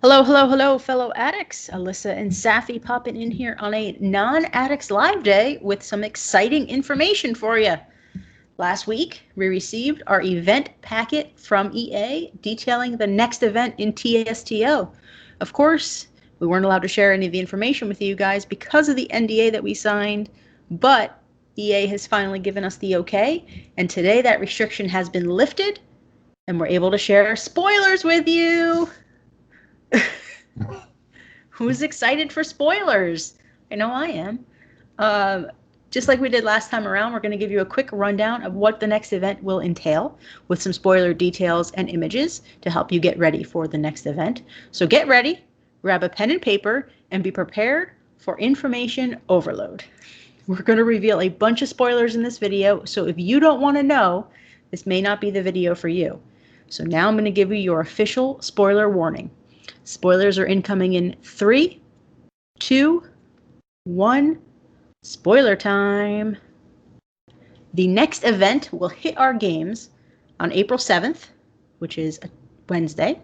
Hello, hello, hello, fellow addicts. Alyssa and Safi popping in here on a non-addicts live day with some exciting information for you. Last week, we received our event packet from EA detailing the next event in TSTO. Of course, we weren't allowed to share any of the information with you guys because of the NDA that we signed, but EA has finally given us the okay, and today that restriction has been lifted, and we're able to share spoilers with you. Who's excited for spoilers? I know I am. Just like we did last time around, we're going to give you a quick rundown of what the next event will entail with some spoiler details and images to help you get ready for the next event. So get ready, grab a pen and paper, and be prepared for information overload. We're going to reveal a bunch of spoilers in this video, so if you don't want to know, this may not be the video for you. So now I'm going to give you your official spoiler warning. Spoilers are incoming in 3, 2, 1. Spoiler time. The next event will hit our games on April 7th, which is a Wednesday.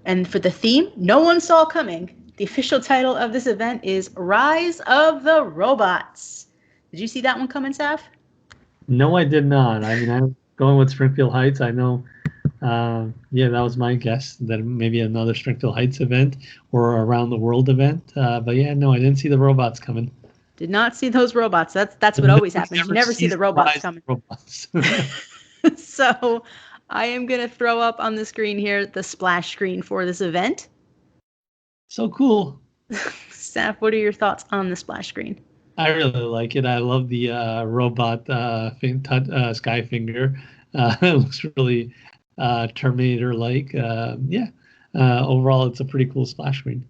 And for the theme no one saw coming, the official title of this event is Rise of the Robots. Did you see that one coming, Saf? No, I did not. I mean, I'm going with Springfield Heights. I know. Yeah, that was my guess, that maybe another Springfield Heights event or around the world event. But yeah, no, I didn't see the robots coming. Did not see those robots. That's what always happens. You never see the robots coming. So I am going to throw up on the screen here the splash screen for this event. So cool. Saf, what are your thoughts on the splash screen? I really like it. I love the robot Skyfinger. It looks really Terminator-like. Overall, it's a pretty cool splash screen.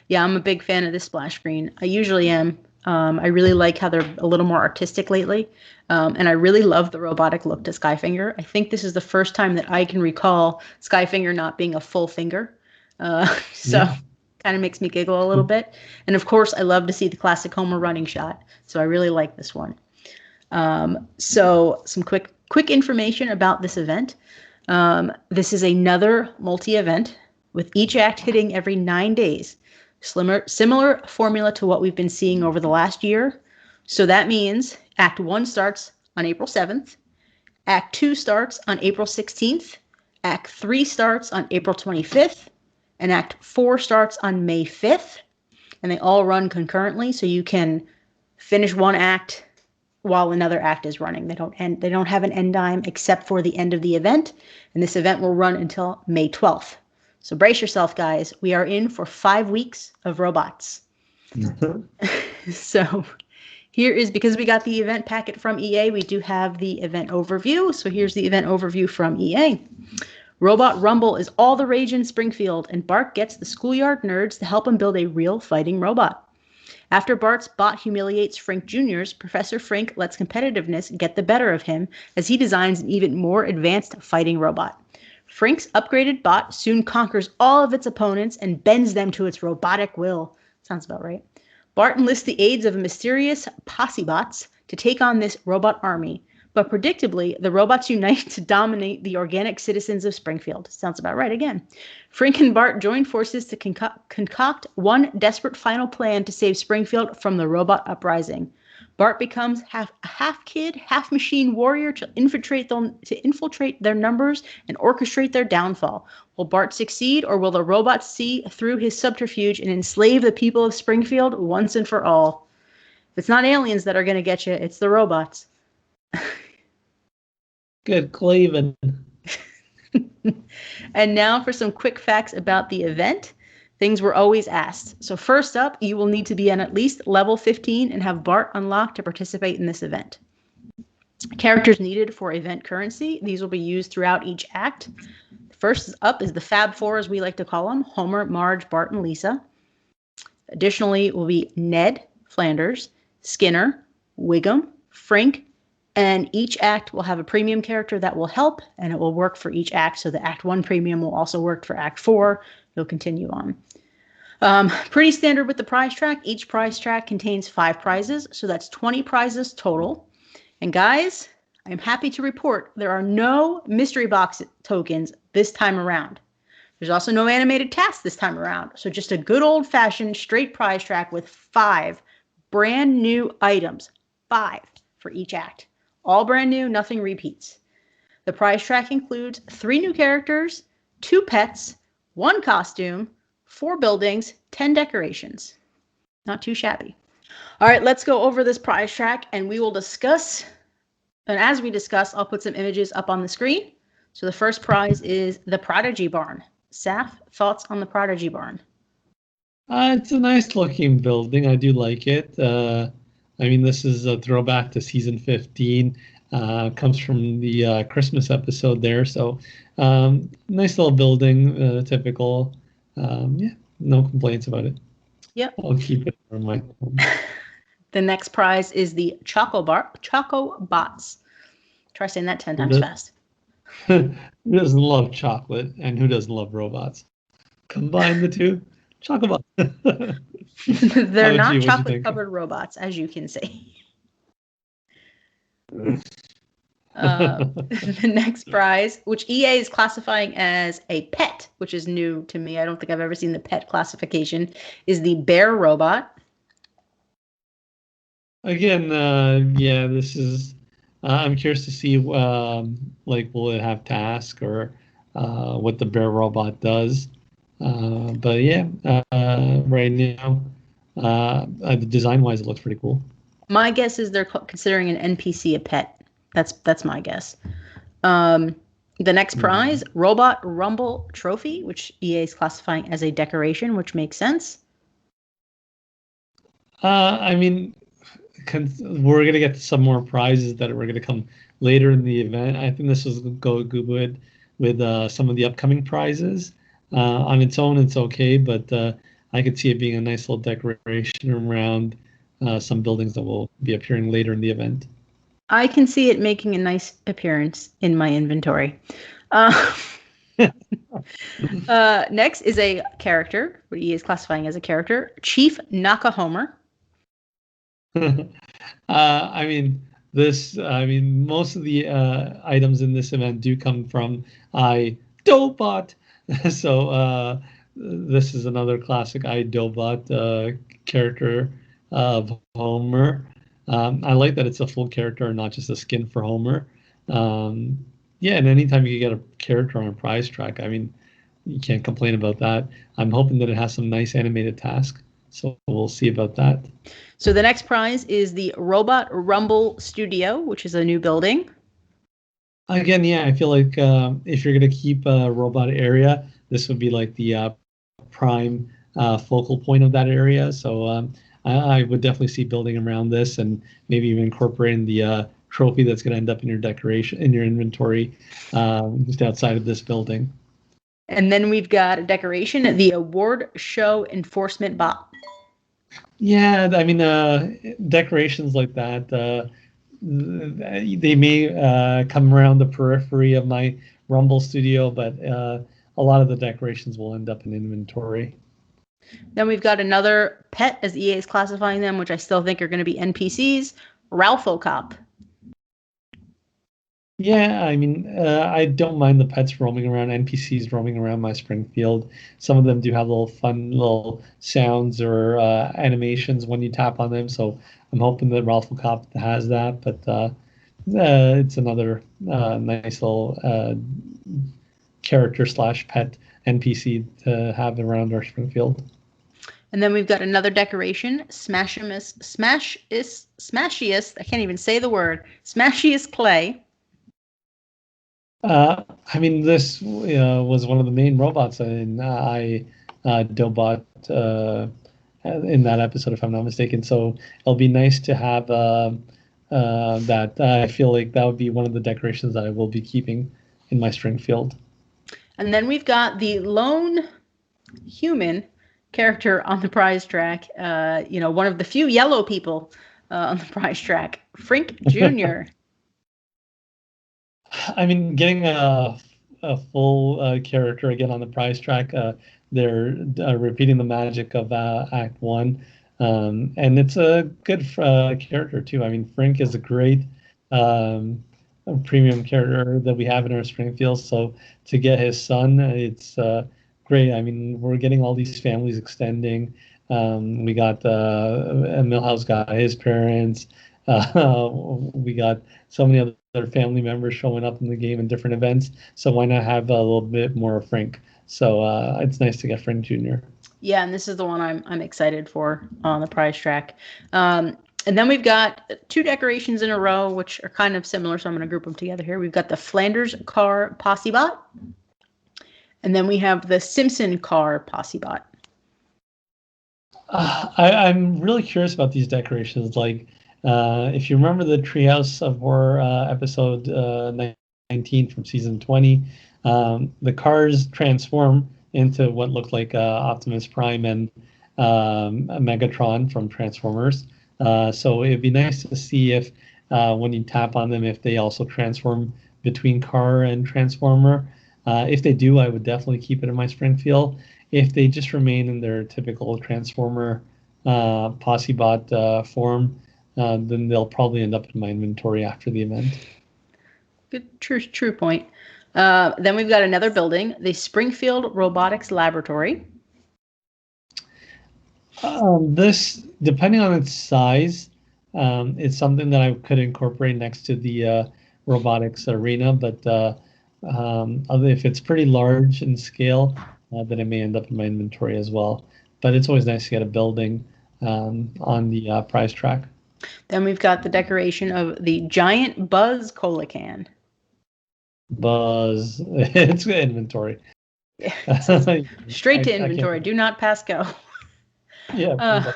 Yeah, I'm a big fan of this splash screen. I usually am. I really like how they're a little more artistic lately. And I really love the robotic look to Skyfinger. I think this is the first time that I can recall Skyfinger not being a full finger. Kind of makes me giggle a little bit. And of course, I love to see the classic Homer running shot. So I really like this one. So some quick information about this event. This is another multi-event with each act hitting every 9 days. Similar formula to what we've been seeing over the last year. So that means Act 1 starts on April 7th. Act 2 starts on April 16th. Act 3 starts on April 25th. And Act 4 starts on May 5th. And they all run concurrently, so you can finish one act while another act is running. They don't have an end time except for the end of the event. And this event will run until May 12th. So brace yourself, guys. We are in for 5 weeks of robots. So here is, because we got the event packet from EA, we do have the event overview. So here's the event overview from EA. Robot Rumble is all the rage in Springfield, and Bart gets the schoolyard nerds to help him build a real fighting robot. After Bart's bot humiliates Frink Jr.'s, Professor Frink lets competitiveness get the better of him as he designs an even more advanced fighting robot. Frink's upgraded bot soon conquers all of its opponents and bends them to its robotic will. Sounds about right. Bart enlists the aids of mysterious posse bots to take on this robot army. But predictably, the robots unite to dominate the organic citizens of Springfield. Sounds about right again. Frink and Bart join forces to concoct one desperate final plan to save Springfield from the robot uprising. Bart becomes half kid, half machine warrior to infiltrate their numbers and orchestrate their downfall. Will Bart succeed, or will the robots see through his subterfuge and enslave the people of Springfield once and for all? If it's not aliens that are going to get you, it's the robots. Good cleaving. And now for some quick facts about the event. Things were always asked. So first up, you will need to be at least level 15 and have Bart unlocked to participate in this event. Characters needed for event currency. These will be used throughout each act. First up is the Fab Four, as we like to call them: Homer, Marge, Bart, and Lisa. Additionally, will be Ned, Flanders, Skinner, Wiggum, Frink, and each act will have a premium character that will help, and it will work for each act. So the Act 1 premium will also work for Act 4. It'll continue on. Pretty standard with the prize track. Each prize track contains 5 prizes, so that's 20 prizes total. And guys, I'm happy to report there are no mystery box tokens this time around. There's also no animated tasks this time around. So just a good old-fashioned straight prize track with 5 brand new items. 5 for each act. All brand new, nothing repeats. The prize track includes 3 new characters, 2 pets, 1 costume, 4 buildings, 10 decorations. Not too shabby. All right, let's go over this prize track and we will discuss. And as we discuss, I'll put some images up on the screen. So the first prize is the Prodigy Barn. Saf, thoughts on the Prodigy Barn? It's a nice looking building. I do like it. I mean, this is a throwback to season 15. Comes from the Christmas episode there. So nice little building, typical. Yeah, no complaints about it. Yep. I'll keep it in my home. The next prize is the Choco Bots. Try saying that 10 times fast. Who doesn't love chocolate and who doesn't love robots? Combine the two, Chocobots. They're not chocolate-covered robots, as you can see. The next prize, which EA is classifying as a pet, which is new to me. I don't think I've ever seen the pet classification, is the Bear Robot. Again, yeah, this is. I'm curious to see, like, will it have tasks or what the Bear Robot does? But yeah, right now, design-wise, it looks pretty cool. My guess is they're considering an NPC a pet. That's my guess. The next prize, Robot Rumble Trophy, which EA is classifying as a decoration, which makes sense. I mean, we're going to get some more prizes that are going to come later in the event. I think this is going to go good with some of the upcoming prizes. On its own, it's okay, but I could see it being a nice little decoration around some buildings that will be appearing later in the event. I can see it making a nice appearance in my inventory. Next is a character, what he is classifying as a character, Chief Nakahomer. I mean, most of the items in this event do come from iDobot. So this is another classic iDobot character of Homer. I like that it's a full character and not just a skin for Homer. Yeah, and anytime you get a character on a prize track, I mean, you can't complain about that. I'm hoping that it has some nice animated tasks, so we'll see about that. So the next prize is the Robot Rumble Studio, which is a new building. Again, yeah, I feel like if you're going to keep a robot area, this would be like the prime focal point of that area. So I would definitely see building around this and maybe even incorporating the trophy that's going to end up in your decoration, in your inventory, just outside of this building. And then we've got a decoration, the Award Show Enforcement Bot. Yeah, I mean, decorations like that, they may come around the periphery of my Rumble studio, but a lot of the decorations will end up in inventory. Then we've got another pet, as EA is classifying them, which I still think are going to be NPCs, Ralpho Cop. Yeah, I mean, I don't mind the pets roaming around, NPCs roaming around my Springfield. Some of them do have little fun little sounds or animations when you tap on them, so I'm hoping that Ralph Cop has that, but it's another nice little character / pet NPC to have around our Springfield. And then we've got another decoration, Smashiest, I can't even say the word, Smashiest Clay. I mean, this was one of the main robots in iDobot in that episode, if I'm not mistaken. So it'll be nice to have that. I feel like that would be one of the decorations that I will be keeping in my Springfield. And then we've got the lone human character on the prize track. One of the few yellow people on the prize track, Frink Jr. I mean, getting a full character again on the prize track, they're repeating the magic of Act 1. And it's a good character, too. I mean, Frink is a great premium character that we have in our Springfield. So to get his son, it's great. I mean, we're getting all these families extending. We got Milhouse got his parents. We got so many other family members showing up in the game in different events. So why not have a little bit more Frank? So it's nice to get Frank Jr. Yeah, and this is the one I'm excited for on the prize track. And then we've got two decorations in a row, which are kind of similar, so I'm going to group them together here. We've got the Flanders car Posse Bot, and then we have the Simpson car Posse Bot. I'm really curious about these decorations. Like, if you remember the Treehouse of Horror episode 19 from season 20, the cars transform into what looked like Optimus Prime and Megatron from Transformers. So it'd be nice to see if when you tap on them, if they also transform between car and Transformer. If they do, I would definitely keep it in my Springfield. If they just remain in their typical Transformer Posse Bot form, then they'll probably end up in my inventory after the event. Good, true point. Then we've got another building, the Springfield Robotics Laboratory. This, depending on its size, it's something that I could incorporate next to the robotics arena. But if it's pretty large in scale, then it may end up in my inventory as well. But it's always nice to get a building on the prize track. Then we've got the decoration of the giant Buzz Cola can. Buzz, it's inventory. Straight to inventory. Do not pass go. Yeah.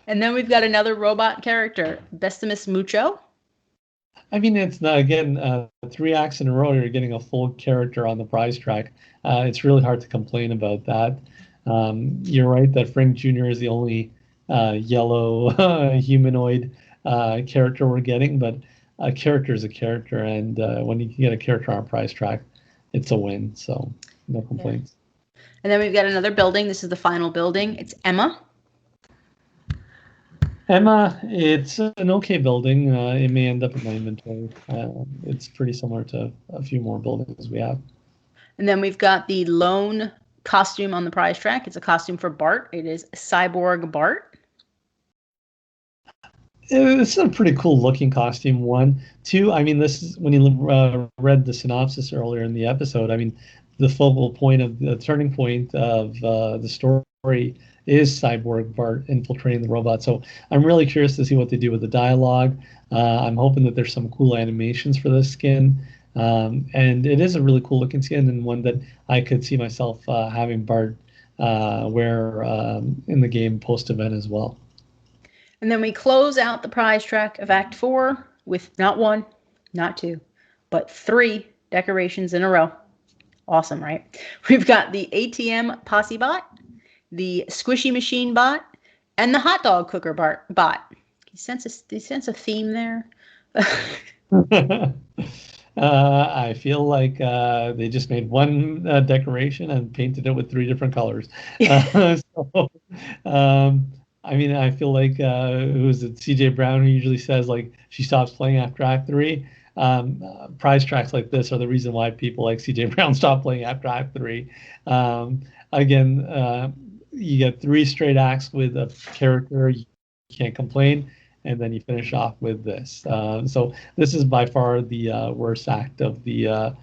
And then we've got another robot character, Bestimus Mucho. I mean, it's not, again, 3 acts in a row, you're getting a full character on the prize track. It's really hard to complain about that. You're right that Frank Jr. is the only yellow humanoid character we're getting, but a character is a character, and when you can get a character on a prize track, it's a win, so no complaints. Yeah. And then we've got another building. This is the final building. It's Emma. It's an okay building. It may end up in my inventory. It's pretty similar to a few more buildings we have. And then we've got the lone costume on the prize track. It's a costume for Bart. It is Cyborg Bart. It's a pretty cool looking costume, 1. 2, I mean, this is when you read the synopsis earlier in the episode, I mean, the focal point of the turning point of the story is Cyborg Bart infiltrating the robot. So I'm really curious to see what they do with the dialogue. I'm hoping that there's some cool animations for this skin. And it is a really cool looking skin, and one that I could see myself having Bart wear in the game post-event as well. And then we close out the prize track of Act 4 with not 1, not 2, but 3 decorations in a row. Awesome, right? We've got the ATM Posse Bot, the Squishy Machine Bot, and the Hot Dog Cooker Bot. You sense a theme there? I feel like they just made one decoration and painted it with 3 different colors. I mean, I feel like who is it? CJ Brown, who usually says like she stops playing after Act 3. Prize tracks like this are the reason why people like CJ Brown stop playing after Act 3. Again, you get 3 straight acts with a character, you can't complain, and then you finish off with this. So this is by far the worst act of the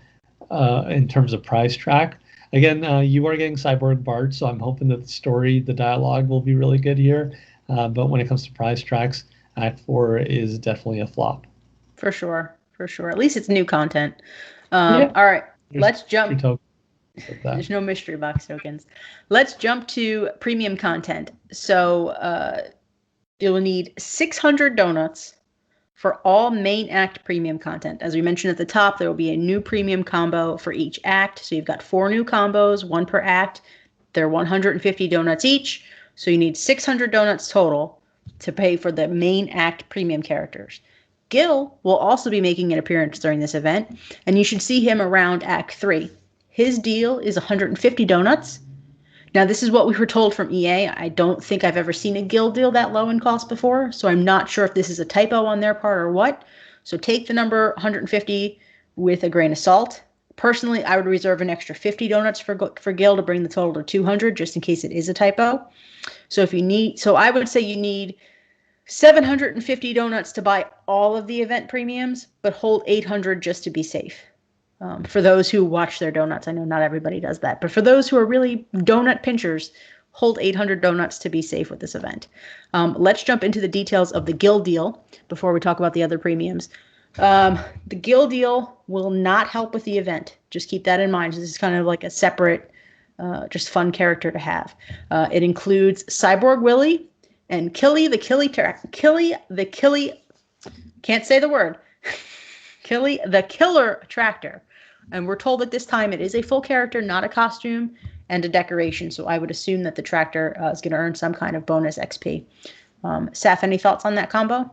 in terms of prize track. Again, you are getting Cyborg Bart, so I'm hoping that the story, the dialogue will be really good here. But when it comes to prize tracks, Act 4 is definitely a flop. For sure. At least it's new content. Yeah. All right, let's jump. There's no mystery box tokens. Let's jump to premium content. So you'll need 600 donuts for all main act premium content. As we mentioned at the top, there will be a new premium combo for each act. So you've got 4 new combos, 1 per act. They're 150 donuts each. So you need 600 donuts total to pay for the main act premium characters. Gil will also be making an appearance during this event, and you should see him around Act 3. His deal is 150 donuts. Now, this is what we were told from EA. I don't think I've ever seen a Gil deal that low in cost before, so I'm not sure if this is a typo on their part or what. So take the number 150 with a grain of salt. Personally, I would reserve an extra 50 donuts for Gil to bring the total to 200, just in case it is a typo. So I would say you need 750 donuts to buy all of the event premiums, but hold 800 just to be safe. For those who watch their donuts, I know not everybody does that, but for those who are really donut pinchers, hold 800 donuts to be safe with this event. Let's jump into the details of the Gil deal before we talk about the other premiums. The Gil deal will not help with the event. Just keep that in mind. This is kind of like a separate, just fun character to have. It includes Cyborg Willie and Killy the can't say the word, Killy the Killer Tractor. And we're told that this time it is a full character, not a costume, and a decoration. So I would assume that the tractor is going to earn some kind of bonus XP. Saf, any thoughts on that combo?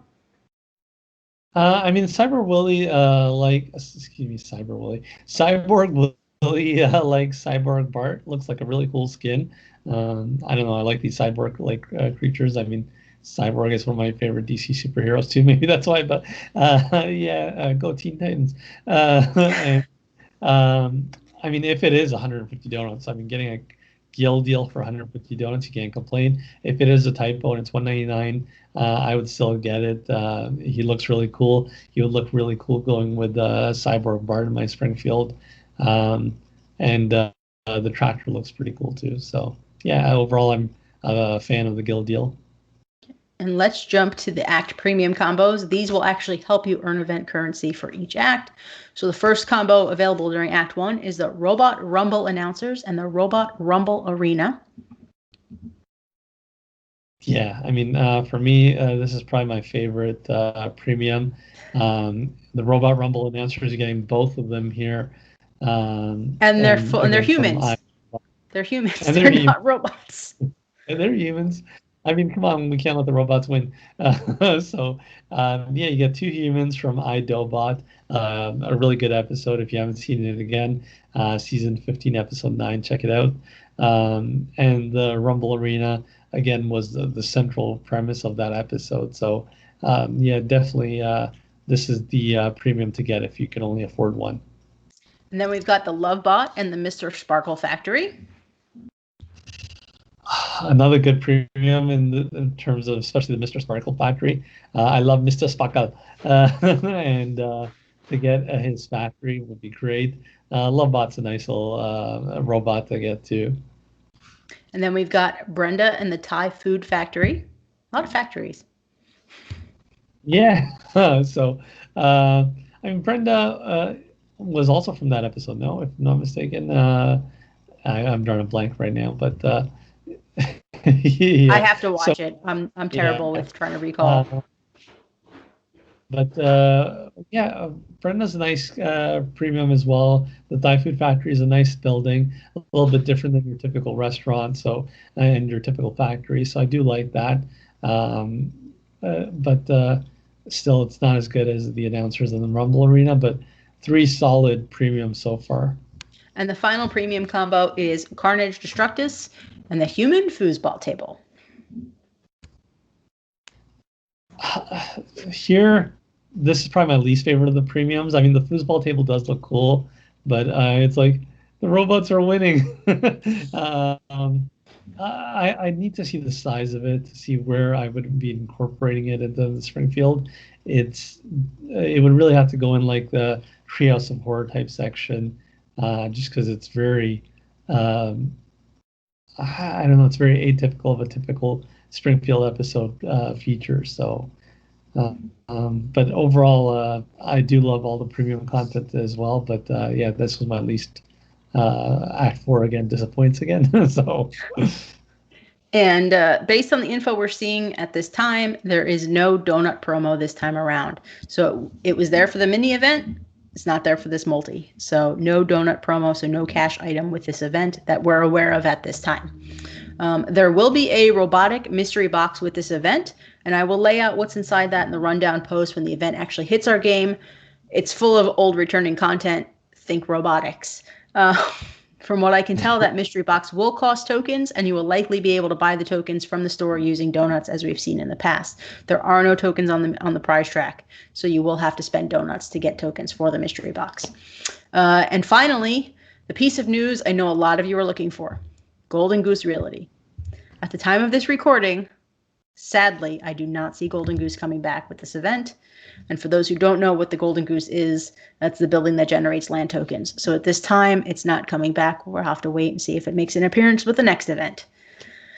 I mean, Cyborg Willie, Cyborg Willie, like Cyborg Bart, looks like a really cool skin. I don't know. I like these cyborg creatures. I mean, Cyborg is one of my favorite DC superheroes too. Maybe that's why. But go Teen Titans. I mean, if it is 150 donuts, I mean, getting a Gil deal for 150 donuts, you can't complain. If it is a typo and it's 199, I would still get it. He looks really cool. He would look really cool going with Cyborg Bart in my Springfield. And the tractor looks pretty cool too. So yeah, overall, I'm a fan of the Gil deal. And let's jump to the Act Premium combos. These will actually help you earn event currency for each act. So the first combo available during Act 1 is the Robot Rumble Announcers and the Robot Rumble Arena. Yeah, I mean, for me, this is probably my favorite premium. The Robot Rumble Announcers are getting both of them here. And they're humans. They're humans. They're not robots. And they're humans. I mean, come on, we can't let the robots win. You get two humans from iDobot, a really good episode. If you haven't seen it again, season 15, episode 9, check it out. And the Rumble Arena, again, was the central premise of that episode. So, definitely, this is the premium to get if you can only afford one. And then we've got the Lovebot and the Mr. Sparkle Factory. Another good premium in terms of especially the Mr. Sparkle Factory. I love Mr. Sparkle, and to get his factory would be great. Lovebot's a nice little robot to get too. And then we've got Brenda and the Thai Food Factory. A lot of factories. Yeah. So, I mean, Brenda was also from that episode, no, if I'm not mistaken. I'm drawing a blank right now, but. Yeah. I have to watch it. I'm terrible with trying to recall. Brenda's a nice premium as well. The Thai Food Factory is a nice building, a little bit different than your typical restaurant, and your typical factory. So I do like that. But still, it's not as good as the announcers in the Rumble Arena. But 3 solid premiums so far. And the final premium combo is Carnage Destructus and the Human Foosball Table. Here, this is probably my least favorite of the premiums. I mean, the foosball table does look cool, but it's like the robots are winning. I need to see the size of it to see where I would be incorporating it into the Springfield. It would really have to go in like the Treehouse of Horror type section, just because it's very, I don't know, it's very atypical of a typical Springfield episode feature. So, but overall, I do love all the premium content as well. But this was my least. Act 4 again disappoints again. So. And based on the info we're seeing at this time, there is no donut promo this time around. So it was there for the mini event. It's not there for this multi. So no donut promo, so no cash item with this event that we're aware of at this time. There will be a robotic mystery box with this event, and I will lay out what's inside that in the rundown post when the event actually hits our game. It's full of old returning content. Think robotics. From what I can tell, that mystery box will cost tokens, and you will likely be able to buy the tokens from the store using donuts, as we've seen in the past. There are no tokens on the prize track, so you will have to spend donuts to get tokens for the mystery box. And finally, the piece of news I know a lot of you are looking for: Golden Goose Realty. At the time of this recording, sadly, I do not see Golden Goose coming back with this event. And for those who don't know what the Golden Goose is, that's the building that generates land tokens. So at this time, it's not coming back. We'll have to wait and see if it makes an appearance with the next event.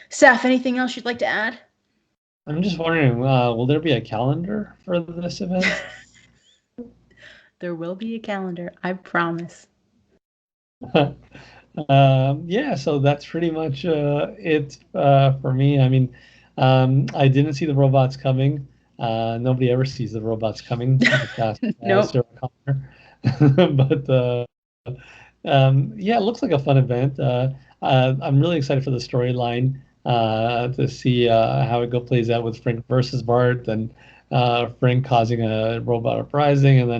Seth, anything else you'd like to add? I'm just wondering, will there be a calendar for this event? There will be a calendar, I promise. Yeah, so that's pretty much it for me. I mean, I didn't see the robots coming. Nobody ever sees the robots coming. Nope. But yeah, it looks like a fun event. I'm really excited for the storyline to see how it plays out with Frank versus Bart, and Frank causing a robot uprising, and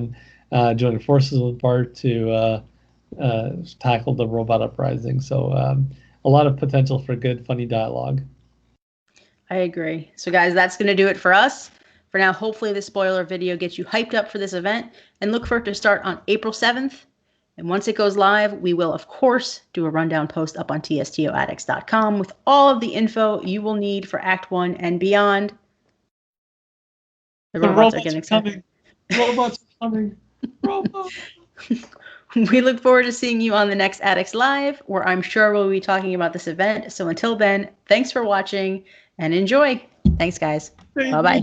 then joining forces with Bart to tackle the robot uprising. So a lot of potential for good, funny dialogue. I agree. So guys, that's going to do it for us. For now, hopefully the spoiler video gets you hyped up for this event, and look for it to start on April 7th. And once it goes live, we will, of course, do a rundown post up on TSTOaddicts.com with all of the info you will need for Act 1 and beyond. The robots are getting excited. Robots are coming. Robots. We look forward to seeing you on the next Addicts Live, where I'm sure we'll be talking about this event. So until then, thanks for watching and enjoy. Thanks, guys. Bye-bye.